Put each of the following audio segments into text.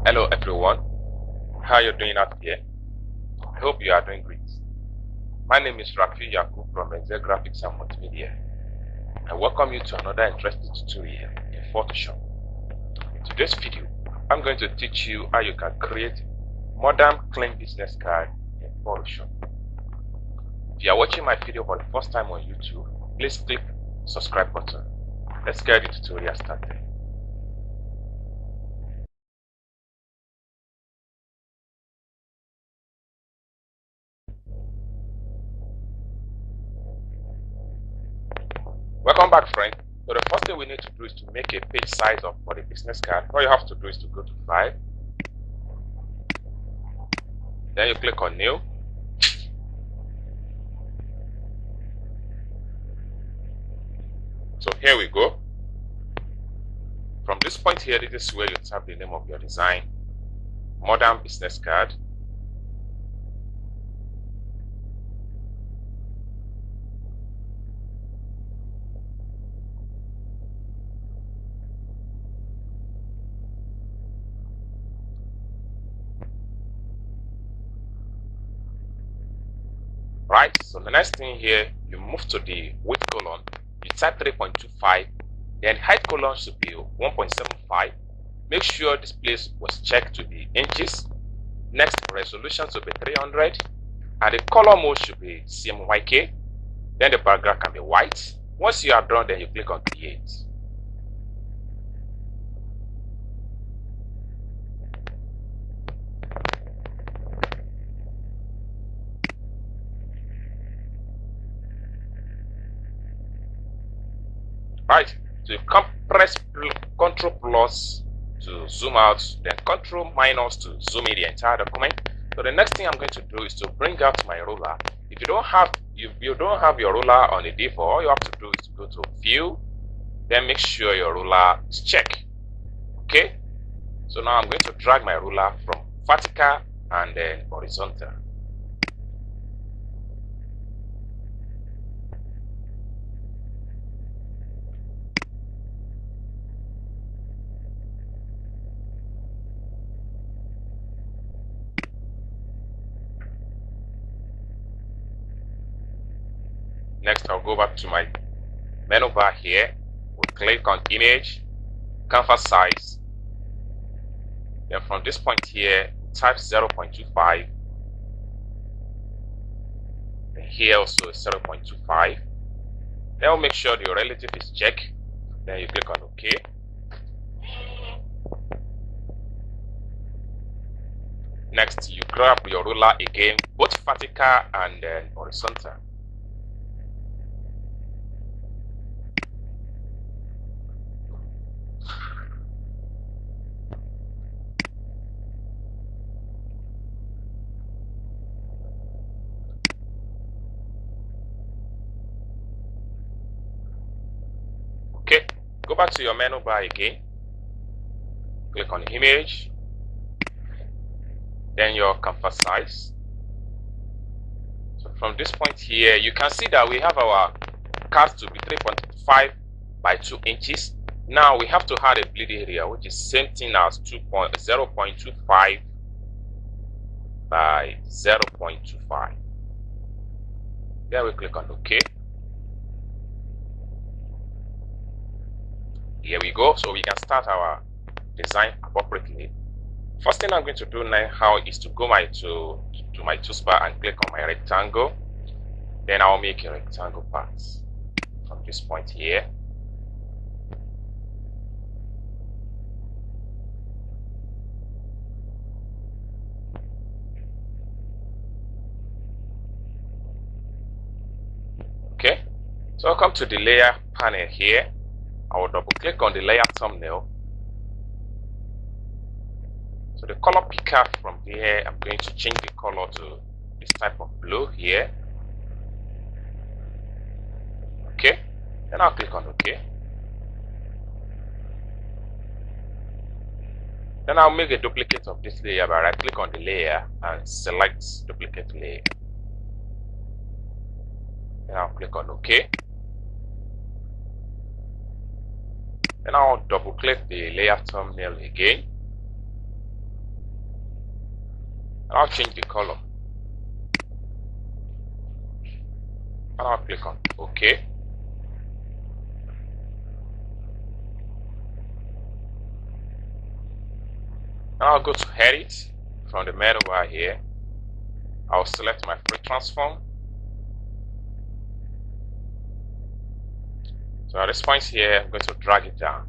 Hello everyone, how are you doing out there? I hope you are doing great. My name is Rafi Yakub from Excel Graphics and Multimedia. I welcome you to another interesting tutorial in Photoshop. In today's video, I'm going to teach you how you can create modern clean business card in Photoshop. If you are watching my video for the first time on YouTube, please click the subscribe button. Let's get the tutorial started. Welcome back, friend. So the first thing we need to do is to make a page size of for the business card. All you have to do is to go to File, then you click on New. So here we go. From this point here, this is where you type the name of your design, modern business card. Right, so the next thing here, you move to the width column, you type 3.25, then height column should be 1.75. Make sure this place was checked to be inches. Next, resolution should be 300, and the color mode should be CMYK. Then the background can be white. Once you are done, then you click on Create. Right, so you press Ctrl plus to zoom out, then Ctrl minus to zoom in the entire document. So the next thing I'm going to do is to bring out my ruler. If you don't have your ruler on the default, all you have to do is to go to View, then make sure your ruler is checked. Okay, so now I'm going to drag my ruler from vertical and then horizontal. Next, I'll go back to my menu bar here. We'll click on Image, Canvas Size. Then from this point here, type 0.25. And here also 0.25. Then we'll make sure the relative is checked. Then you click on OK. Next, you grab your ruler again, both vertical and horizontal. Okay, go back to your menu bar again, click on Image, then your canvas size. So from this point here, you can see that we have our card to be 3.5 by 2 inches. Now we have to add a bleed area, which is same thing as 0.25 by 0.25. Then we click on OK. Here we go, so we can start our design appropriately. First thing I'm going to do now is to go to my toolbar and click on my rectangle. Then I'll make a rectangle part from this point here. Okay, so I'll come to the layer panel here. I will double click on the layer thumbnail. So the color picker from here, I'm going to change the color to this type of blue here. Okay, then I'll click on OK. Then I'll make a duplicate of this layer by right click on the layer and select duplicate layer. Then I'll click on OK. Then I'll double click the layer thumbnail again. And I'll change the color. And I'll click on OK. Now I'll go to edit from the menu bar here. I'll select my free transform. So at this point here, I'm going to drag it down.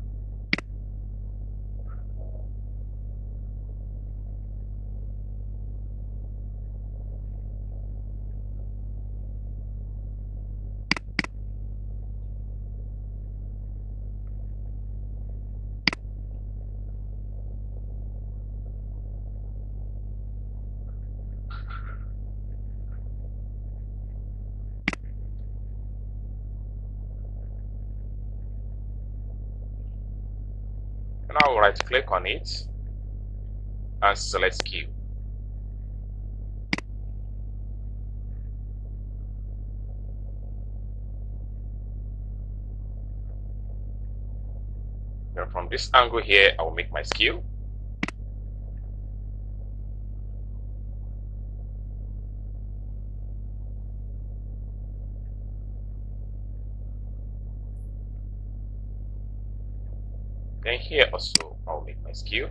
And I will right click on it and select skew. Then from this angle here, I will make my skew. Then here also, I will make my skew.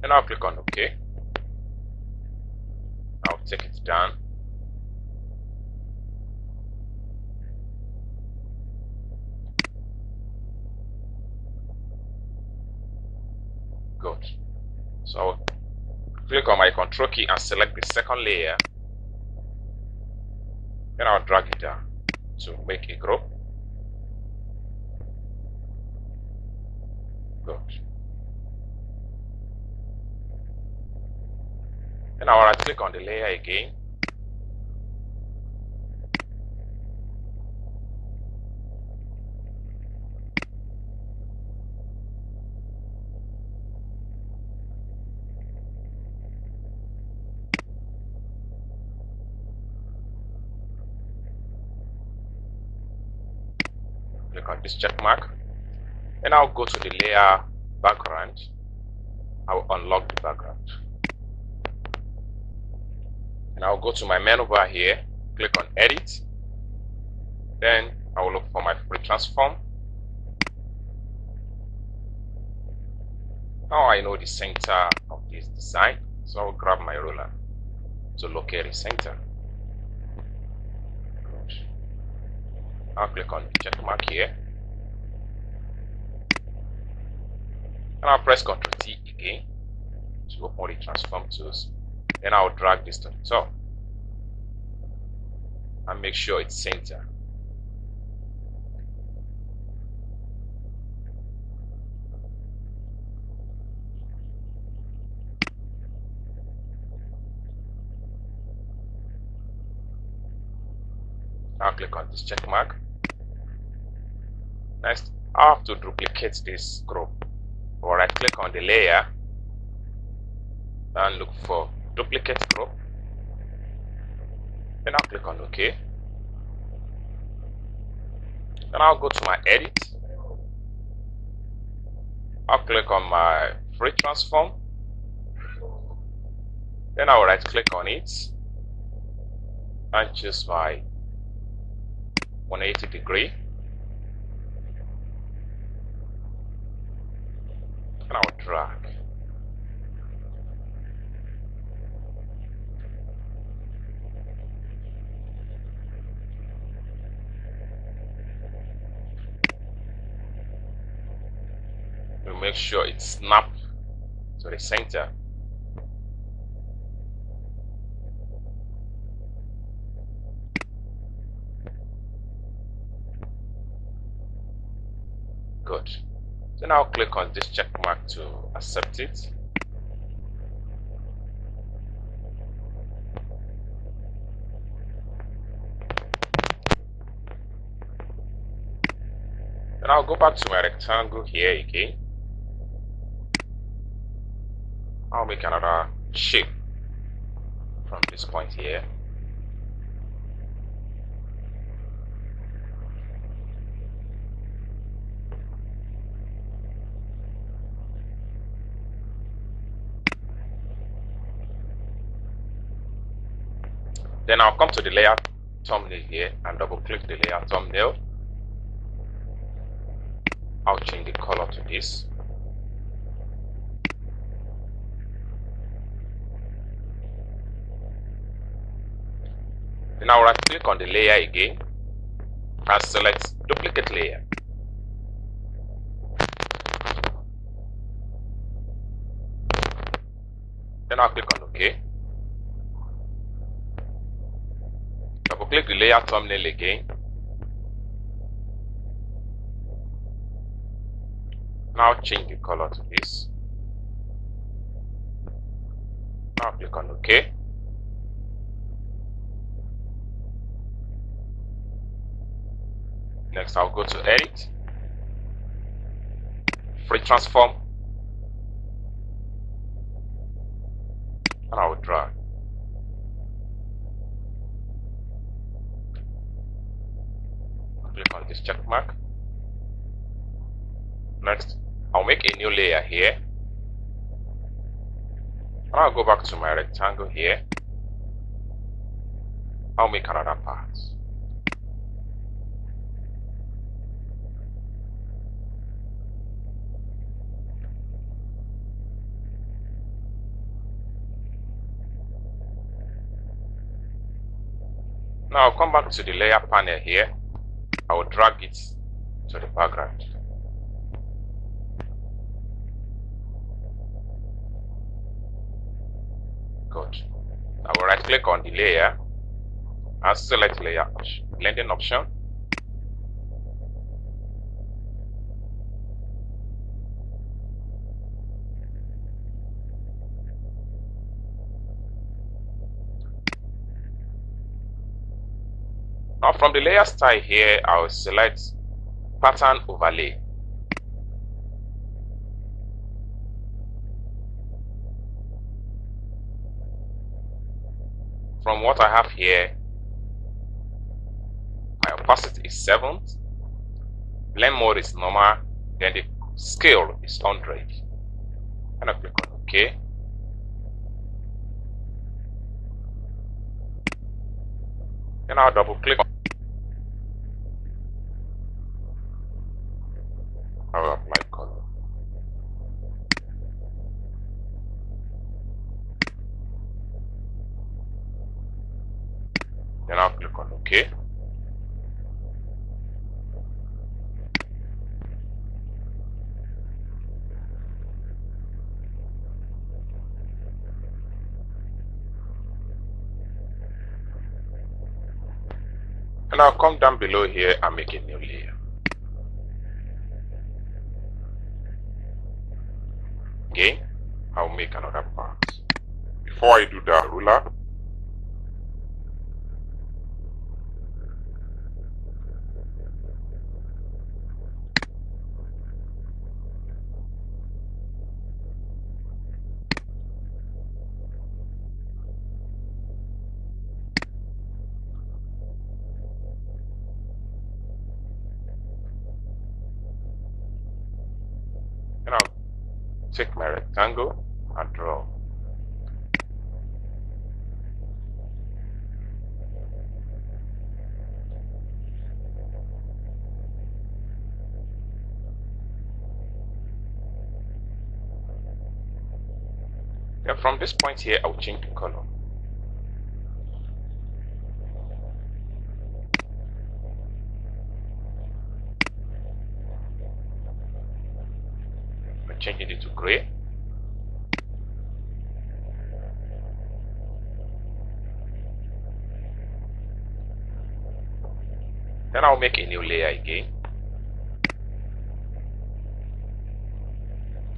And I'll click on OK. I'll take it down. Good. So I'll click on my Control key and select the second layer. Then I'll drag it down to make a group. Good. Then I will right click on the layer again. Click on this check mark. Then I'll go to the layer background. I will unlock the background. And I'll go to my menu bar here, click on edit. Then I will look for my free transform. Now I know the center of this design, so I'll grab my ruler to locate the center. Good. I'll click on the check mark here. And I'll press Ctrl T again to open the transform tools. Then I'll drag this to the top and make sure it's center. I'll click on this check mark. Next, I have to duplicate this group. Or right click on the layer and look for duplicate group. Then I'll click on OK. Then I'll go to my edit. I'll click on my free transform. Then I'll right click on it and choose my 180 degree. And I'll drag. We'll make sure it snaps to the center. Good. So now click on this check mark to accept it. Then I'll go back to my rectangle here again. I'll make another shape from this point here. Then I'll come to the layer thumbnail here and double click the layer thumbnail. I'll change the color to this. Then I'll right click on the layer again and select duplicate layer. Then I'll click on OK. Double click the layer thumbnail again. Now change the color to this. Now click on OK. Next I'll go to Edit, Free Transform, and I will drag. Click on this check mark. Next, I'll make a new layer here. And I'll go back to my rectangle here. I'll make another part. Now I'll come back to the layer panel here. I will drag it to the background. Good. I will right click on the layer and select layer blending option. Now from the layer style here, I will select pattern overlay. From what I have here, my opacity is 7, blend mode is normal, then the scale is 100. And I click on OK. Then I'll double click on. I will apply color. Then I'll click on OK. And I'll come down below here and make a new layer. Again, I'll make another part. Before I do the ruler, and I'll take my rectangle and draw. Then from this point here, I'll change the color. I'm changing it to gray. Then I'll make a new layer again.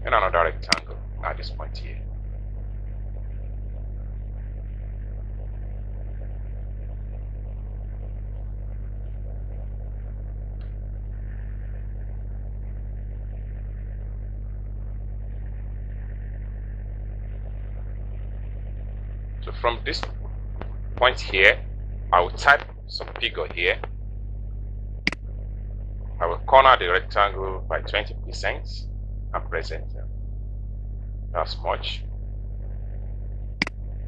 and another rectangle at this point here. So from this point here, I will type some figure here. I will corner the rectangle by 20% and press enter. That's much.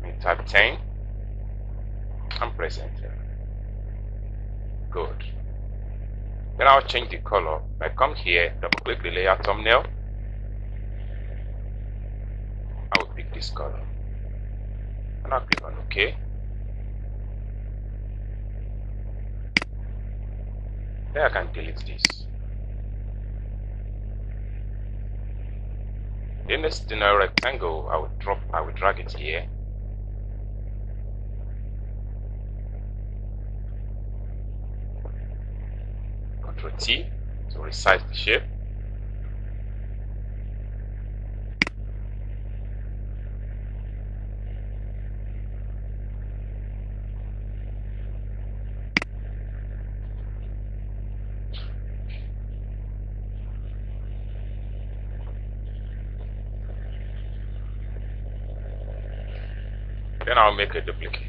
We type 10 and press enter. Good. Then I'll change the color. I come here, double click the layer thumbnail. I will pick this color. And I'll click on OK. Then I can delete this. Then this dinner rectangle, I will drag it here. Ctrl T to resize the shape. Then I'll make a duplicate.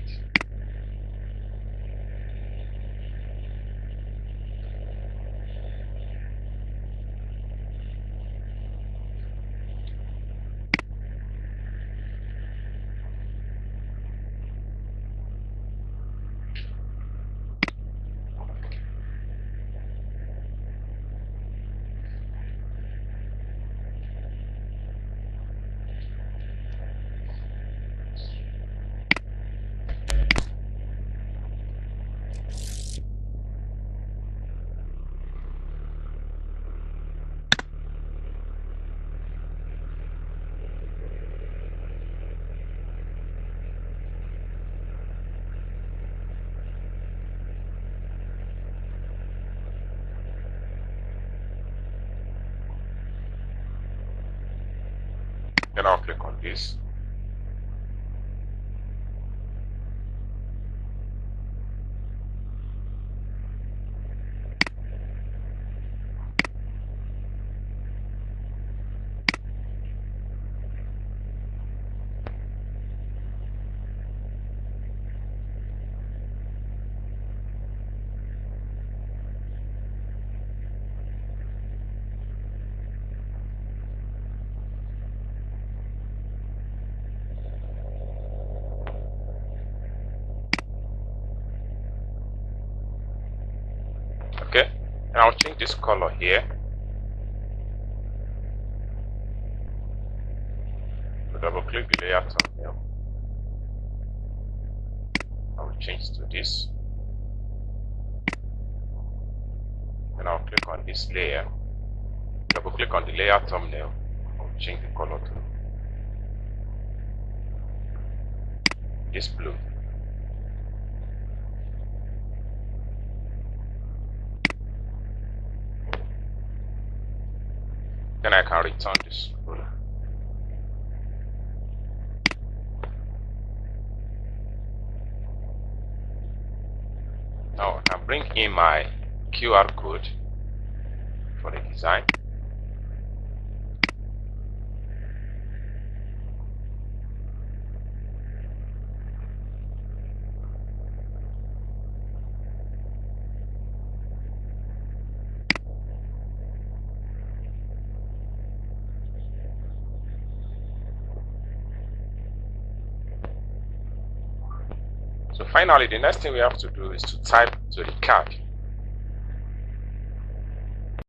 Then I'll click on this. Okay, and I'll change this color here. So double click the layer thumbnail. I will change to this. Then I'll click on this layer. Double click on the layer thumbnail. I'll change the color to this blue. Then I can return this ruler. Now I can bring in my QR code for the design. So finally, the next thing we have to do is to type to the card.